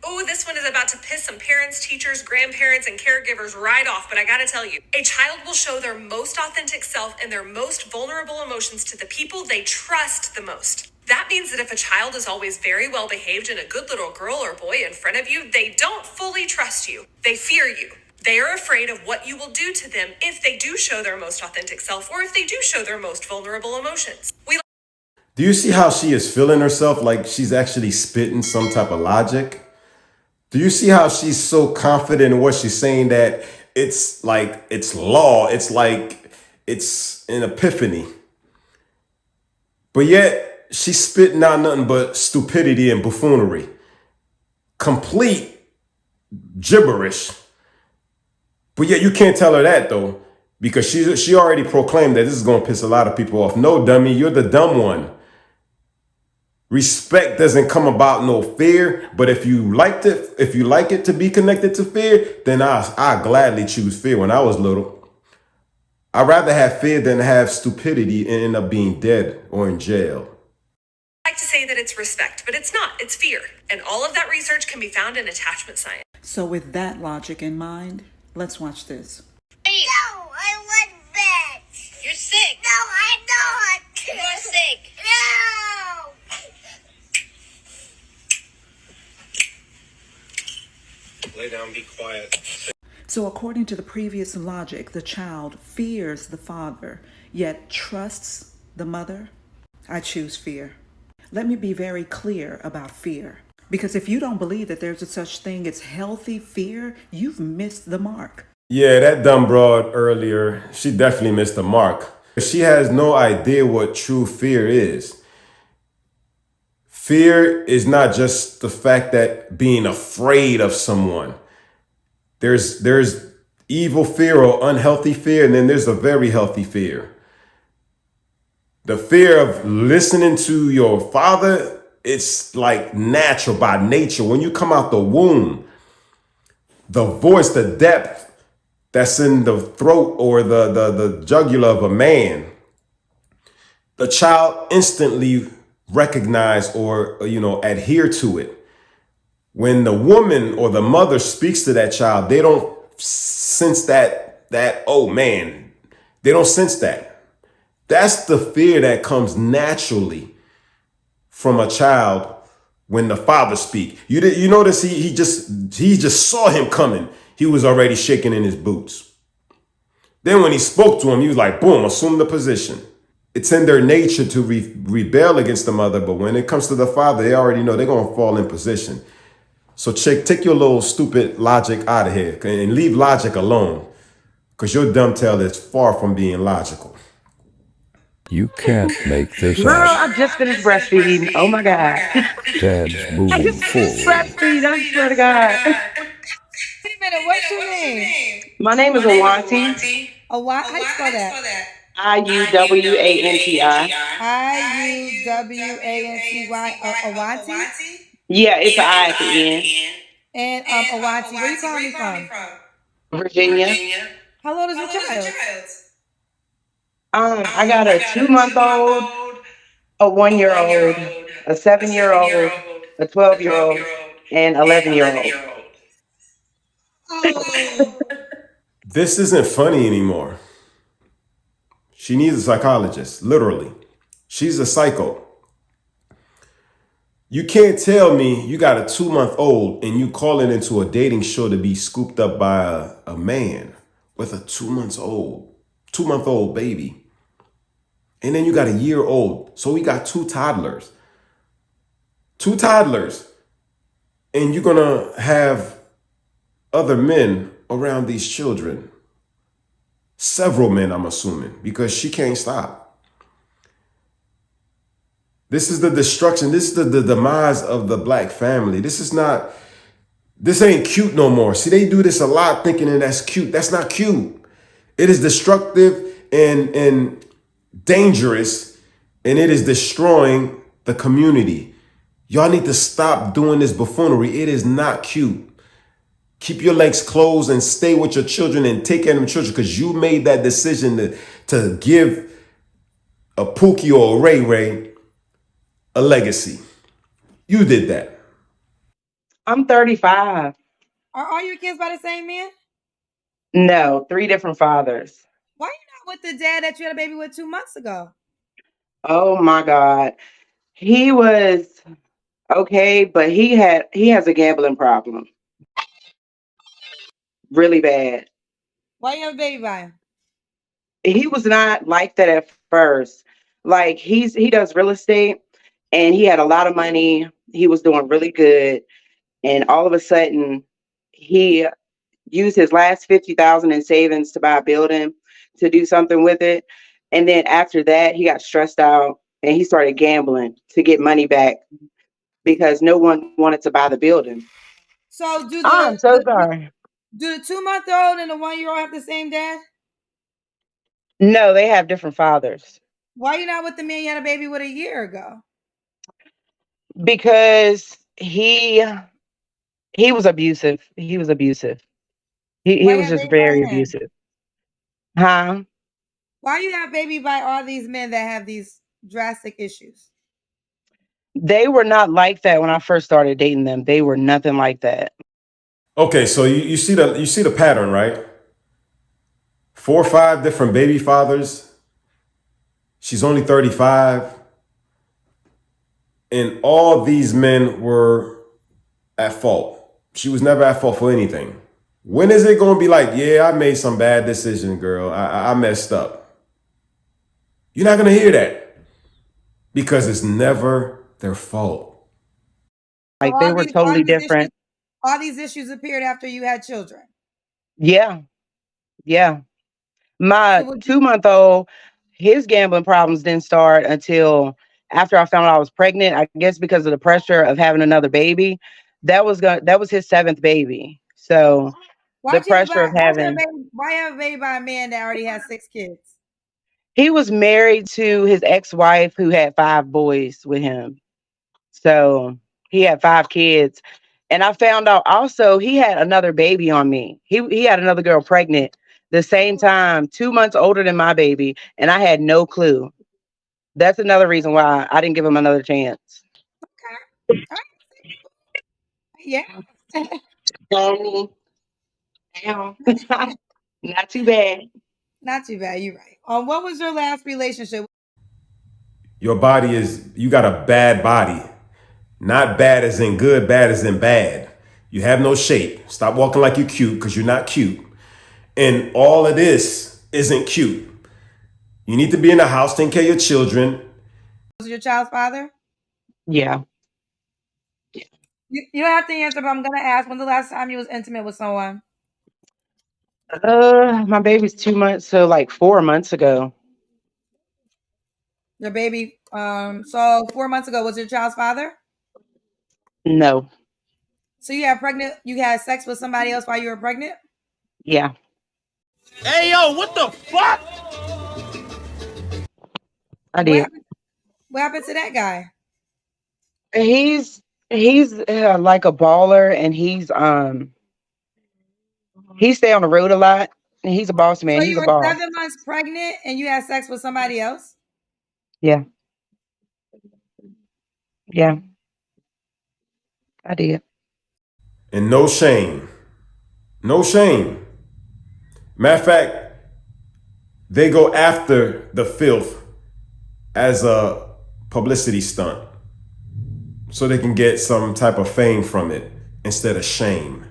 Oh, this one is about to piss some parents, teachers, grandparents, and caregivers right off, but I gotta tell you, a child will show their most authentic self and their most vulnerable emotions to the people they trust the most. That means that if a child is always very well behaved and a good little girl or boy in front of you, they don't fully trust you. They fear you. They are afraid of what you will do to them if they do show their most authentic self or if they do show their most vulnerable emotions. Do you see how she is feeling herself like she's actually spitting some type of logic? Do you see how she's so confident in what she's saying that it's like it's law? It's like it's an epiphany. But yet she's spitting out nothing but stupidity and buffoonery. Complete gibberish. But yet you can't tell her that though, because she already proclaimed that this is gonna piss a lot of people off. No, dummy, you're the dumb one. Respect doesn't come about no fear, but if you like it to be connected to fear, then I gladly choose fear. When I was little, I'd rather have fear than have stupidity and end up being dead or in jail. I like to say that it's respect, but it's not, it's fear. And all of that research can be found in attachment science. So with that logic in mind, let's watch this. No, I want bed. You're sick. No, I'm not. You're sick. No. Lay down, be quiet. So according to the previous logic, the child fears the father, yet trusts the mother. I choose fear. Let me be very clear about fear. Because if you don't believe that there's a such thing as healthy fear, you've missed the mark. Yeah, that dumb broad earlier, she definitely missed the mark. She has no idea what true fear is. Fear is not just the fact that being afraid of someone. There's evil fear or unhealthy fear, and then there's a very healthy fear. The fear of listening to your father, it's like natural by nature. When you come out the womb, the voice, the depth that's in the throat or the jugular of a man, the child instantly recognize or adhere to it. When the woman or the mother speaks to that child, they don't sense that oh man, they don't sense that. That's the fear that comes naturally from a child when the father speaks. You notice he just saw him coming. He was already shaking in his boots. Then when he spoke to him, he was like, boom, assume the position. It's in their nature to rebel against the mother, but when it comes to the father, they already know they're going to fall in position. So chick, take your little stupid logic out of here and leave logic alone, because your dumb tail is far from being logical. You can't make this Girl, up. I just finished breastfeeding. Oh my God. Dad's moving forward. Breastfeed, I swear to God. Wait a minute, what's your name? My name is Awanti. Oh, why? How you spell that? IUWANTI. IUWANTY. Awanti? Yeah, it's an I at the end. And Awanti, where you calling me from? Virginia. How old is your child? I got a 2-month-old, a 1-year-old, a 7-year-old, a 12-year-old, and 11-year-old. Oh. This isn't funny anymore. She needs a psychologist, literally. She's a psycho. You can't tell me you got a 2-month-old and you calling into a dating show to be scooped up by a man with a 2-month-old baby. And then you got a year-old. So we got 2 toddlers. 2 toddlers. And you're going to have other men around these children. Several men, I'm assuming, because she can't stop. This is the destruction. This is the demise of the black family. This ain't cute no more. See, they do this a lot thinking that that's cute. That's not cute. It is destructive and dangerous, and it is destroying the community. Y'all need to stop doing this buffoonery. It is not cute. Keep your legs closed and stay with your children and take care of them children, because you made that decision to give a Pookie or a Ray Ray a legacy. You did that. I'm 35. Are all your kids by the same man? No, 3 different fathers. Why you not with the dad that you had a baby with 2 months ago? Oh my God. He was okay, but he has a gambling problem. Really bad. Why you have a baby by him? He was not like that at first. Like he does real estate and he had a lot of money. He was doing really good. And all of a sudden he used his last 50,000 in savings to buy a building to do something with it. And then after that, he got stressed out and he started gambling to get money back because no one wanted to buy the building. So do I'm so sorry. do the 2-month-old and the 1-year-old have the same dad? No, they have different fathers Why you not with the man you had a baby with a year ago? because he was abusive. He was abusive. He Why you was have a just baby by very him? abusive. Huh? Why you have baby by all these men that have these drastic issues? They were not like that when I first started dating them. They were nothing like that. Okay, so you see the pattern, right? 4 or 5 different baby fathers. She's only 35. And all these men were at fault. She was never at fault for anything. When is it going to be like, yeah, I made some bad decision, girl. I messed up. You're not going to hear that because it's never their fault. So Like they were totally different. all these issues appeared after you had children. Yeah. Yeah. My So would you, 2-month-old, his gambling problems didn't start until after I found out I was pregnant. I guess because of the pressure of having another baby. That was his 7th baby. So the pressure of having why you have a baby by a man that already has 6 kids? he was married to his ex-wife who had 5 boys with him. So he had 5 kids. And I found out also he had another baby on me. He had another girl pregnant the same time, 2 months older than my baby, and I had no clue. That's another reason why I didn't give him another chance. Okay. All right. Yeah. Damn. Not too bad. Not too bad. You're right. What was your last relationship? Your body you got a bad body. Not bad as in good, bad as in bad. You have no shape. Stop walking like you're cute because you're not cute. And all of this isn't cute. You need to be in the house, taking care of your children. Was your child's father? Yeah. You don't have to answer, but I'm gonna ask. When's the last time you was intimate with someone? My baby's 2 months, so like 4 months ago. Your baby. So 4 months ago was your child's father. No. So you had pregnant. You had sex with somebody else while you were pregnant. Yeah. Hey, yo, what the fuck? I did. What happened to that guy? He's like a baller, and he stay on the road a lot, and he's a boss man. So He's you a were boss. 7 months pregnant and you had sex with somebody else? Yeah. Yeah. I did. And no shame. No shame. Matter of fact, they go after the filth as a publicity stunt so they can get some type of fame from it instead of shame.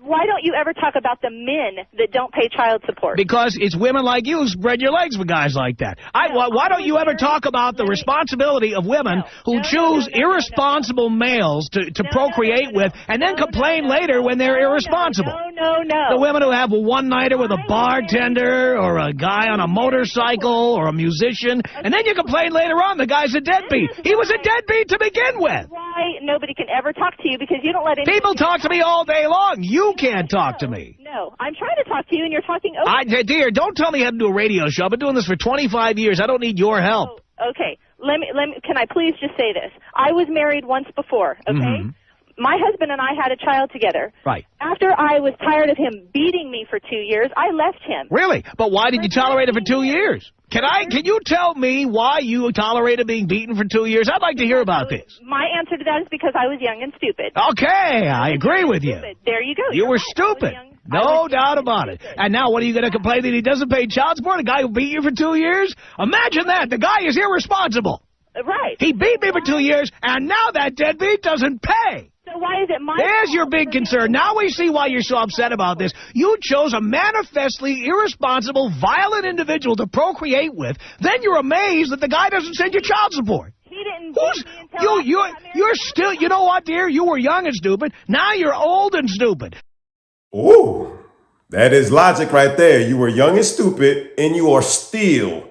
Why don't you ever talk about the men that don't pay child support? Because it's women like you who spread your legs for guys like that. Why don't you ever talk about the responsibility of women who choose irresponsible males to procreate with and then complain later when they're irresponsible? No. The women who have a one-nighter with a bartender or a guy on a motorcycle or a musician, and then you complain later on the guy's a deadbeat. He was a deadbeat to begin with. Why nobody can ever talk to you because you don't let anybody... People talk to me all day long. You can't talk to me. No, I'm trying to talk to you and you're talking over. Dear, don't tell me how to do a radio show. I've been doing this for 25 years. I don't need your help. Oh, okay. Let me. Can I please just say this? I was married once before, okay? My husband and I had a child together. Right. After I was tired of him beating me for 2 years, I left him. Really? But why did you tolerate it for 2 years? Can you tell me why you tolerated being beaten for 2 years? I'd like to hear about this. My answer to that is because I was young and stupid. Okay, I agree with you. There you go. You were stupid. No doubt about it. And now what are you going to complain that he doesn't pay child support? A guy who beat you for 2 years? Imagine that. The guy is irresponsible. Right. He beat me for 2 years, and now that deadbeat doesn't pay. So why is it my There's fault your big concern. Now we see why you're so upset about this. You chose a manifestly irresponsible, violent individual to procreate with. Then you're amazed that the guy doesn't send you child support. He didn't beat me until You're still, you know what, dear? You were young and stupid. Now you're old and stupid. Ooh, that is logic right there. You were young and stupid, and you are still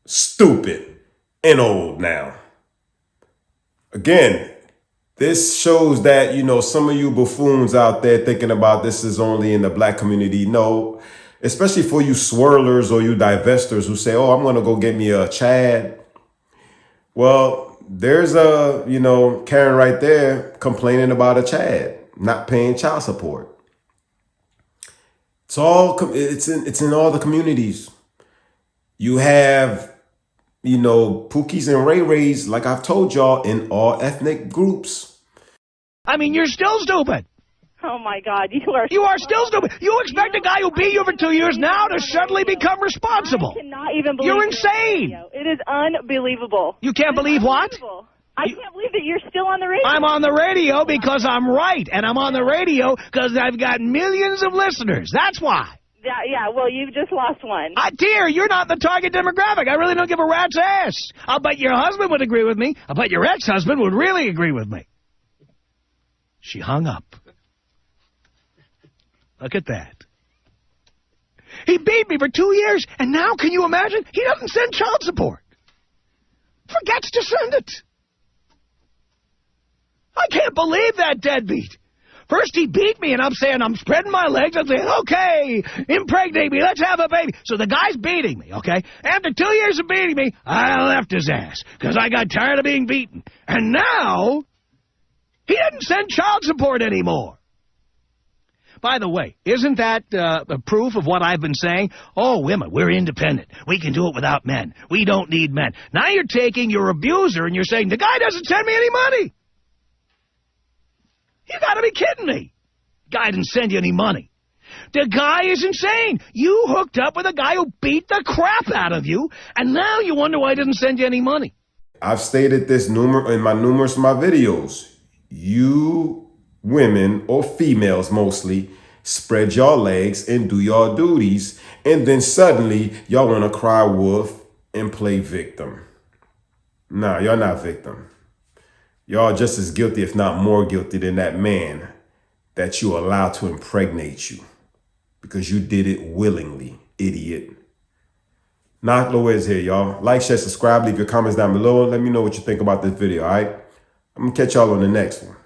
stupid and old now. Again, this shows that, some of you buffoons out there thinking about this is only in the black community. No, especially for you swirlers or you divestors who say, oh, I'm going to go get me a Chad. Well, there's a, Karen right there complaining about a Chad not paying child support. It's in all the communities. You have, Pookies and Ray Rays, like I've told y'all, in all ethnic groups. I mean, you're still stupid. Oh, my God. You are still stupid. You expect a guy who beat you for 2 years now to suddenly become responsible. I cannot even believe you're insane. It is unbelievable. You can't believe what? I can't believe that you're still on the radio. I'm on the radio because I'm right, and I'm on the radio because I've got millions of listeners. That's why. Yeah, well, you've just lost one. Dear, you're not the target demographic. I really don't give a rat's ass. I'll bet your husband would agree with me. I'll bet your ex-husband would really agree with me. She hung up. Look at that. He beat me for 2 years, and now, can you imagine? He doesn't send child support. Forgets to send it. I can't believe that deadbeat. First he beat me, and I'm saying, I'm spreading my legs. I'm saying, okay, impregnate me, let's have a baby. So the guy's beating me, okay? After 2 years of beating me, I left his ass because I got tired of being beaten. And now, he doesn't send child support anymore. By the way, isn't that a proof of what I've been saying? Oh, women, we're independent. We can do it without men. We don't need men. Now you're taking your abuser and you're saying, the guy doesn't send me any money. You gotta be kidding me. Guy didn't send you any money. The guy is insane. You hooked up with a guy who beat the crap out of you, and now you wonder why he didn't send you any money. I've stated this in numerous of my videos. You women, or females mostly, spread your legs and do your duties, and then suddenly y'all want to cry wolf and play victim. Nah, y'all not victim. Y'all just as guilty, if not more guilty, than that man that you allowed to impregnate you because you did it willingly, idiot. Knock Lewis here, y'all. Like, share, subscribe, leave your comments down below. Let me know what you think about this video, all right? I'm going to catch y'all on the next one.